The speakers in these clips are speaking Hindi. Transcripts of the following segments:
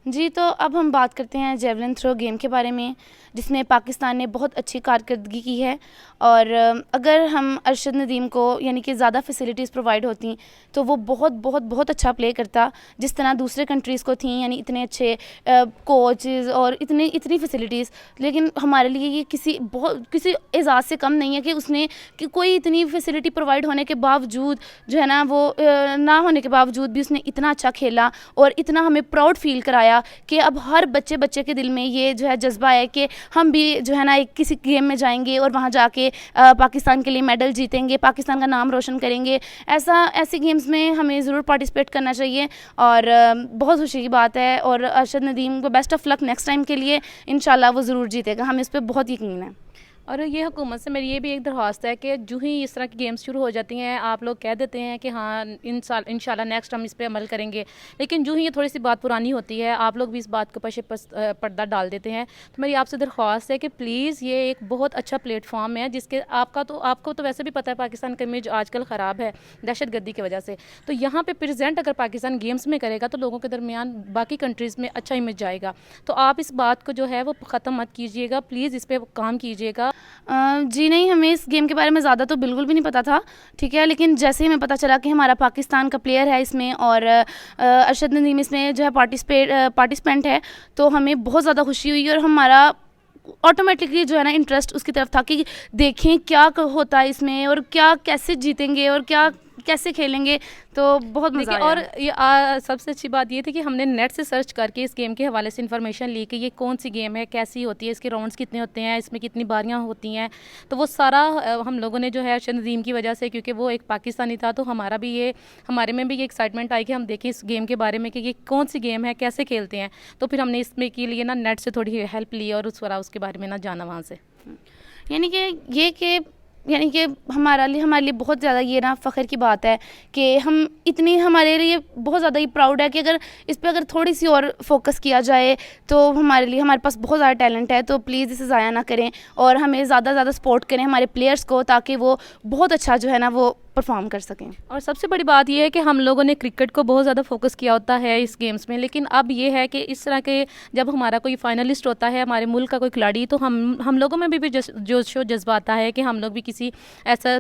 जी, तो अब हम बात करते हैं जेवलिन थ्रो गेम के बारे में, जिसमें पाकिस्तान ने बहुत अच्छी कारकर्दगी की है। और अगर हम अरशद नदीम को यानी कि ज़्यादा फैसिलिटीज़ प्रोवाइड होती तो वो बहुत बहुत बहुत अच्छा प्ले करता, जिस तरह दूसरे कंट्रीज़ को थी, यानी इतने अच्छे कोचेज़ और इतनी फैसिलिटीज़। लेकिन हमारे लिए ये किसी एजाज़ से कम नहीं है कि उसने कि कोई इतनी फैसिलिटी प्रोवाइड होने के बावजूद जो है ना वो ना होने के बावजूद भी उसने इतना अच्छा खेला और इतना हमें प्राउड फील कराया कि अब हर बच्चे के दिल में ये जो है जज्बा है कि हम भी जो है ना एक किसी गेम में जाएंगे और वहाँ जाके पाकिस्तान के लिए मेडल जीतेंगे, पाकिस्तान का नाम रोशन करेंगे। ऐसे गेम्स में हमें ज़रूर पार्टिसिपेट करना चाहिए और बहुत खुशी की बात है। और अरशद नदीम को best of luck next time के लिए, इंशाल्लाह वो ज़रूर जीतेगा, हमें इस पर बहुत यकीन है। और ये हुकूमत से मेरी ये भी एक दरख्वास्त है कि जो ही इस तरह की गेम्स शुरू हो जाती हैं, आप लोग कह देते हैं कि हाँ इंशाल्लाह नेक्स्ट हम इस पे अमल करेंगे, लेकिन जो ही ये थोड़ी सी बात पुरानी होती है आप लोग भी इस बात के पर्दा डाल देते हैं। तो मेरी आपसे दरख्वास्त है कि प्लीज़ ये एक बहुत अच्छा प्लेटफॉर्म है, जिसके आपको तो वैसे भी पता है पाकिस्तान का इमेज आजकल ख़राब है दहशत गर्दी की वजह से। तो यहाँ पर प्रेजेंट अगर पाकिस्तान गेम्स में करेगा तो लोगों के दरमियान बाकी कंट्रीज़ में अच्छा इमेज जाएगा। तो आप इस बात को जो है वो ख़त्म मत कीजिएगा, प्लीज़ इस पर काम कीजिएगा। जी नहीं, हमें इस गेम के बारे में ज़्यादा तो बिल्कुल भी नहीं पता था, ठीक है। लेकिन जैसे ही हमें पता चला कि हमारा पाकिस्तान का प्लेयर है इसमें और अरशद नदीम इसमें जो है पार्टिसिपेंट है, तो हमें बहुत ज़्यादा खुशी हुई और हमारा ऑटोमेटिकली जो है ना इंटरेस्ट उसकी तरफ था कि देखें क्या होता है इसमें और क्या कैसे जीतेंगे और क्या कैसे खेलेंगे। तो बहुत मज़ा आया। और ये सबसे अच्छी बात ये थी कि हमने नेट से सर्च करके इस गेम के हवाले से इन्फॉर्मेशन ली कि ये कौन सी गेम है, कैसी होती है, इसके राउंड्स कितने होते हैं, इसमें कितनी बारियां होती हैं। तो वो सारा हम लोगों ने जो है अरशद नदीम की वजह से, क्योंकि वो एक पाकिस्तानी था, तो हमारे में भी ये एक्साइटमेंट आई कि हम देखें इस गेम के बारे में कि ये कौन सी गेम है, कैसे खेलते हैं। तो फिर हमने इसमें के लिए ना नेट से थोड़ी हेल्प ली और उसके बारे में ना जाना वहाँ से। यानी कि हमारे लिए बहुत ज़्यादा ये ना फ़ख्र की बात है कि हमारे लिए बहुत ज़्यादा ही प्राउड है कि अगर थोड़ी सी और फोकस किया जाए तो हमारे पास बहुत ज़्यादा टैलेंट है। तो प्लीज़ इसे ज़ाया ना करें और हमें ज़्यादा सपोर्ट करें हमारे प्लेयर्स को, ताकि वो बहुत अच्छा जो है ना वो परफॉर्म कर सकें। और सबसे बड़ी बात यह है कि हम लोगों ने क्रिकेट को बहुत ज़्यादा फोकस किया होता है इस गेम्स में, लेकिन अब ये है कि इस तरह के जब हमारा कोई फाइनलिस्ट होता है, हमारे मुल्क का कोई खिलाड़ी, तो हम लोगों में भी जोश जज्बा आता है कि हम लोग भी किसी ऐसा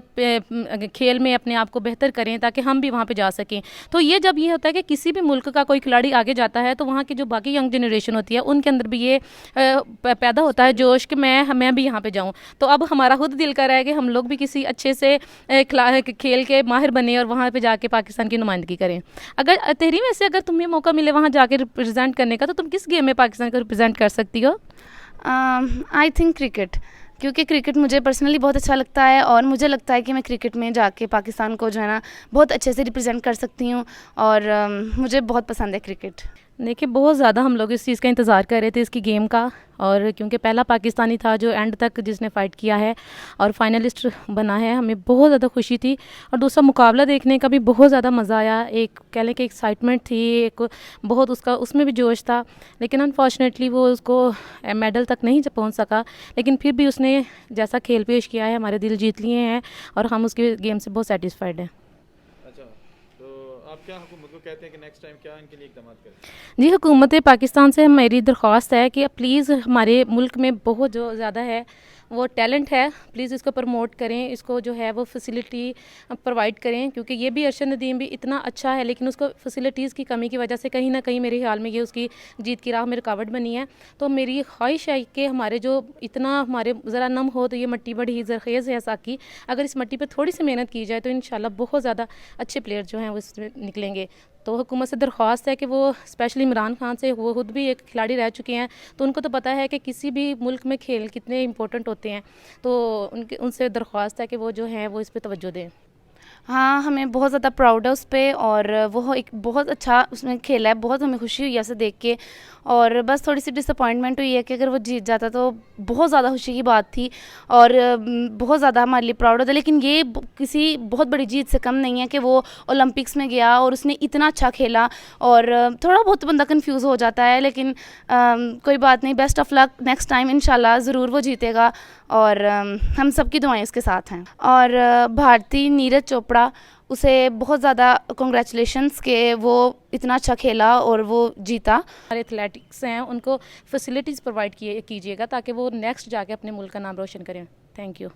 खेल में अपने आप को बेहतर करें ताकि हम भी वहाँ पर जा सकें। तो ये जब ये होता है कि किसी भी मुल्क का कोई खिलाड़ी आगे जाता है तो वहाँ की जो बाकी यंग जनरेशन होती है उनके अंदर भी ये पैदा होता है जोश कि मैं भी यहाँ पर जाऊँ। तो अब हमारा खुद दिल कर रहा है कि हम लोग भी किसी अच्छे से खेल के माहिर बने और वहाँ पे जाके पाकिस्तान की नुमाइंदगी करें। अगर तेहरीन में से अगर तुम्हें मौका मिले वहाँ जाके रिप्रेजेंट करने का, तो तुम किस गेम में पाकिस्तान को रिप्रेजेंट कर सकती हो? आई थिंक क्रिकेट, क्योंकि क्रिकेट मुझे पर्सनली बहुत अच्छा लगता है और मुझे लगता है कि मैं क्रिकेट में जाके पाकिस्तान को जो है ना बहुत अच्छे से रिप्रेजेंट कर सकती हूँ और मुझे बहुत पसंद है क्रिकेट। देखिए बहुत ज़्यादा हम लोग इस चीज़ का इंतज़ार कर रहे थे इसकी गेम का, और क्योंकि पहला पाकिस्तानी था जो एंड तक जिसने फ़ाइट किया है और फाइनलिस्ट बना है, हमें बहुत ज़्यादा खुशी थी। और दूसरा मुकाबला देखने का भी बहुत ज़्यादा मज़ा आया, एक कह लें कि एक्साइटमेंट थी, एक बहुत उसमें भी जोश था। लेकिन अनफॉर्चुनेटली वो उसको मेडल तक नहीं पहुंच सका, लेकिन फिर भी उसने जैसा खेल पेश किया है हमारे दिल जीत लिए हैं और हम उसके गेम से बहुत सेटिस्फाइड हैं। आप क्या हुकूमत को कहते हैं कि नेक्स्ट टाइम क्या इनके लिए इक़दाम करें? जी, हुकूमत पाकिस्तान से मेरी दरख्वास्त है कि प्लीज़ हमारे मुल्क में बहुत जो ज़्यादा है वो टैलेंट है, प्लीज़ इसको प्रमोट करें, इसको जो है वो फैसिलिटी प्रोवाइड करें, क्योंकि ये भी अरशद नदीम भी इतना अच्छा है लेकिन उसको फैसिलिटीज़ की कमी की वजह से कहीं ना कहीं मेरे ख्याल में ये उसकी जीत की राह में रुकावट बनी है। तो मेरी ख्वाहिश है कि हमारे जो इतना हमारे ज़रा नम हो तो ये मिट्टी बड़ी ज़रखेज़ है साकी, अगर इस मिट्टी पर थोड़ी सी मेहनत की जाए तो इंशाल्लाह बहुत ज़्यादा अच्छे प्लेयर जो हैं वो इसमें निकलेंगे। तो हुकूमत से दरख्वास्त है कि वो स्पेशली इमरान खान से, वो खुद भी एक खिलाड़ी रह चुके हैं तो उनको तो पता है कि किसी भी मुल्क में खेल कितने इंपॉर्टेंट होते हैं, तो उनसे दरख्वास्त है कि वो जो है वो इस पर तवज्जो दें। हाँ, हमें बहुत ज़्यादा प्राउड है उस पर और वो एक बहुत अच्छा उसने खेला है, बहुत हमें खुशी हुई है ऐसे देख के। और बस थोड़ी सी डिसअपॉइंटमेंट हुई है कि अगर वो जीत जाता तो बहुत ज़्यादा खुशी की बात थी और बहुत ज़्यादा हमारे लिए प्राउड होता। लेकिन ये किसी बहुत बड़ी जीत से कम नहीं है कि वो ओलंपिक्स में गया और उसने इतना अच्छा खेला और थोड़ा बहुत बंदा कंफ्यूज हो जाता है, लेकिन कोई बात नहीं, best of luck next time, इंशाल्लाह ज़रूर वो जीतेगा और हम सबकी दुआएं इसके साथ हैं। और भारती नीरज चोपड़ा उसे बहुत ज़्यादा कॉन्ग्रेचुलेशंस कि वो इतना अच्छा खेला और वो जीता। हमारे एथलेटिक्स हैं उनको फैसिलिटीज़ प्रोवाइड कीजिएगा ताकि वो नेक्स्ट जाके अपने मुल्क का नाम रोशन करें। Thank you.